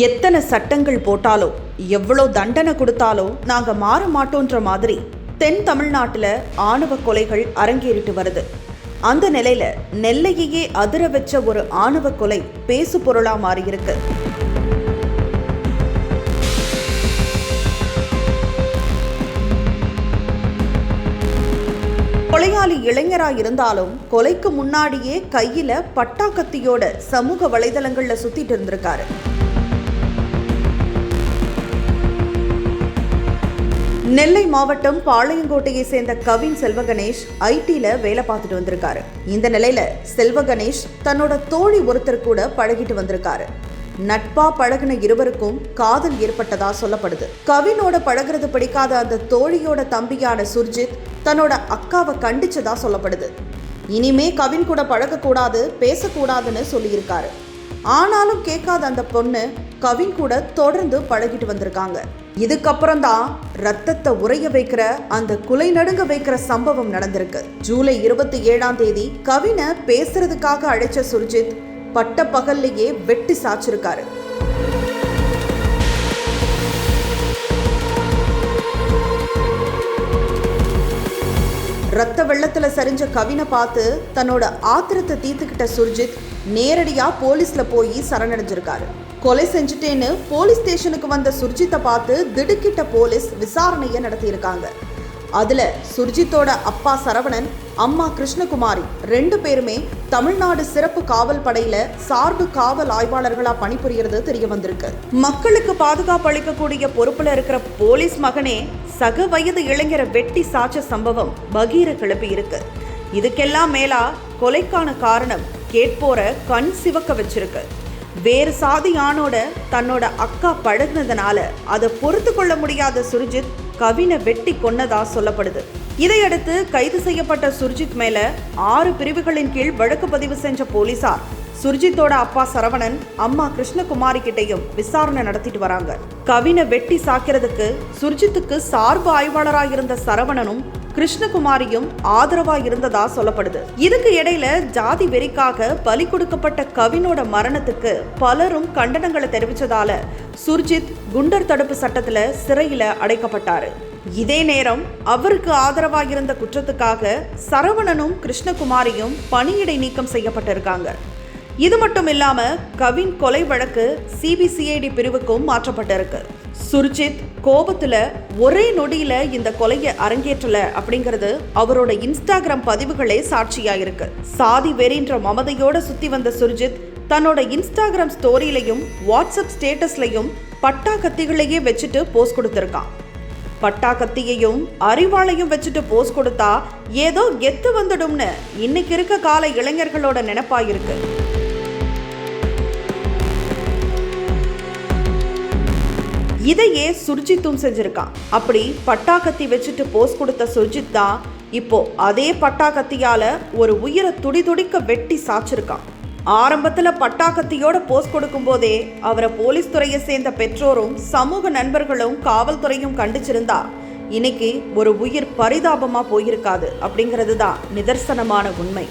எத்தனை சட்டங்கள் போட்டாலோ எவ்வளோ தண்டனை கொடுத்தாலோ நாங்கள் மாற மாட்டோன்ற மாதிரி தென் தமிழ்நாட்டில் ஆணவ கொலைகள் அரங்கேறிட்டு வருது. அந்த நிலையில நெல்லையையே அதிர வச்ச ஒரு ஆணவ கொலை பேசு பொருளா மாறியிருக்கு. கொலையாளி இளைஞரா இருந்தாலும் கொலைக்கு முன்னாடியே கையில பட்டாக்கத்தியோட சமூக வலைதளங்கள்ல சுத்திட்டு இருந்திருக்காரு. நெல்லை மாவட்டம் பாளையங்கோட்டையை சேர்ந்த கவின் செல்வகணேஷ் ஐடில வேலை பார்த்துட்டு வந்திருக்காரு. இந்த நிலையில செல்வகணேஷ் தன்னோட தோழி ஒருத்தர் கூட பழகிட்டு வந்திருக்காரு. நட்பா பழகின இருவருக்கும் காதல் ஏற்பட்டதா சொல்லப்படுது. கவினோட பழகிறது பிடிக்காத அந்த தோழியோட தம்பியான சுர்ஜித் தன்னோட அக்காவை கண்டிச்சதா சொல்லப்படுது. இனிமே கவின் கூட பழகக்கூடாது, பேசக்கூடாதுன்னு சொல்லியிருக்காரு. ஆனாலும் கேட்காத அந்த பொண்ணு கவின் கூட தொடர்ந்து பழகிட்டு வந்திருக்காங்க. இதுக்கப்புறம் தான் ரத்தத்தை உறைய வைக்கிற அந்த குலை நடுங்க வைக்கிற சம்பவம் நடந்திருக்கு. ஜூலை 27 கவினை பேசுறதுக்காக அழைச்ச சுர்ஜித் பட்ட பகல்லையே வெட்டி சாச்சிருக்காரு. ரத்த வெள்ளத்துல சரிஞ்ச கவினை பார்த்து தன்னோட ஆத்திரத்தை தீர்த்துக்கிட்ட சுர்ஜித் நேரடியா போலீஸ்ல போய் சரணடைஞ்சிருக்காரு. கொலை செஞ்சுட்டேன்னு போலீஸ் ஸ்டேஷனுக்கு வந்த சுர்ஜித்தை பார்த்து திடுக்கிட்ட போலீஸ் விசாரணையை நடத்தியிருக்காங்க. அதுல சுர்ஜித்தோட அப்பா சரவணன், அம்மா கிருஷ்ணகுமாரி 2 பேருமே தமிழ்நாடு சிறப்பு காவல் படையில சார்பு காவல் ஆய்வாளர்களா பணிபுரியறது தெரிய வந்திருக்கு. மக்களுக்கு பாதுகாப்பு அளிக்கக்கூடிய பொறுப்புல இருக்கிற போலீஸ் மகனே சக வயது இளைஞரை வெட்டி சாச்ச சம்பவம் பகீர கிளப்பி இருக்கு. இதுக்கெல்லாம் மேலா கொலைக்கான காரணம் கேட்போர கண் சிவக்க வச்சிருக்கு. வேறு சாதி ஆணோட தன்னோட அக்கா பழகினதுனால அதை பொறுத்து கொள்ள முடியாத சுர்ஜித் கவினை வெட்டி கொன்னதா சொல்லப்படுது. இதையடுத்து கைது செய்யப்பட்ட சுர்ஜித் மேல 6 பிரிவுகளின் கீழ் வழக்கு பதிவு செஞ்ச போலீசார் சுர்ஜித்தோட அப்பா சரவணன், அம்மா கிருஷ்ணகுமாரி கிட்டையும் விசாரணை நடத்திட்டு வராங்க. கவினை வெட்டி சாக்கிறதுக்கு சுர்ஜித்துக்கு சார்பு ஆய்வாளராக இருந்த சரவணனும் கிருஷ்ணகுமாரியும் ஆதரவா இருந்ததா சொல்லப்படுது. இதுக்கு இடையில ஜாதி வெறிக்காக பலி கொடுக்கப்பட்ட கவினோட மரணத்துக்கு பலரும் கண்டனங்களை தெரிவிச்சதால சுர்ஜித் குண்டர் தடுப்பு சட்டத்துல சிறையில அடைக்கப்பட்டாரு. இதே நேரம் அவருக்கு ஆதரவாக இருந்த குற்றத்துக்காக சரவணனும் கிருஷ்ணகுமாரியும் பணியிடை நீக்கம் செய்யப்பட்டிருக்காங்க. இது மட்டும் இல்லாம கவின் கொலை வழக்கு சிபிசிஐடி பிரிவுக்கும் மாற்றப்பட்டிருக்கு. சுர்ஜித் கோபத்துல ஒரே நொடியில இந்த கொலையை அரங்கேற்றல அப்படிங்கிறது அவரோட இன்ஸ்டாகிராம் பதிவுகளே சாட்சியா இருக்கு. சாதி வெறின்ற மமதையோட சுத்தி வந்த சுர்ஜித் தன்னோட இன்ஸ்டாகிராம் ஸ்டோரியிலையும் வாட்ஸ்அப் ஸ்டேட்டஸ்லையும் பட்டா கத்திகளையே வச்சுட்டு போஸ்ட் கொடுத்திருக்கான். பட்டா கத்தியையும் அறிவாளையும் வச்சுட்டு போஸ்ட் கொடுத்தா ஏதோ கெத்து வந்துடும்னு இன்னைக்கு இருக்க கால இளைஞர்களோட நினைப்பாயிருக்கு. இதையே சுர்ஜித்தும் செஞ்சிருக்கான். அப்படி பட்டாக்கத்தி வச்சுட்டு போஸ்ட் கொடுத்த சுர்ஜித் தான் இப்போ அதே பட்டாக்கத்தியால ஒரு உயிரை துடிதுடிக்க வெட்டி சாச்சிருக்கான். ஆரம்பத்துல பட்டாக்கத்தியோட போஸ்ட் கொடுக்கும் போதே அவரை போலீஸ் துறையை சேர்ந்த பெற்றோரும் சமூக நண்பர்களும் காவல்துறையும் கண்டிச்சிருந்தா இன்னைக்கு ஒரு உயிர் பரிதாபமா போயிருக்காது அப்படிங்கிறது தான் நிதர்சனமான உண்மை.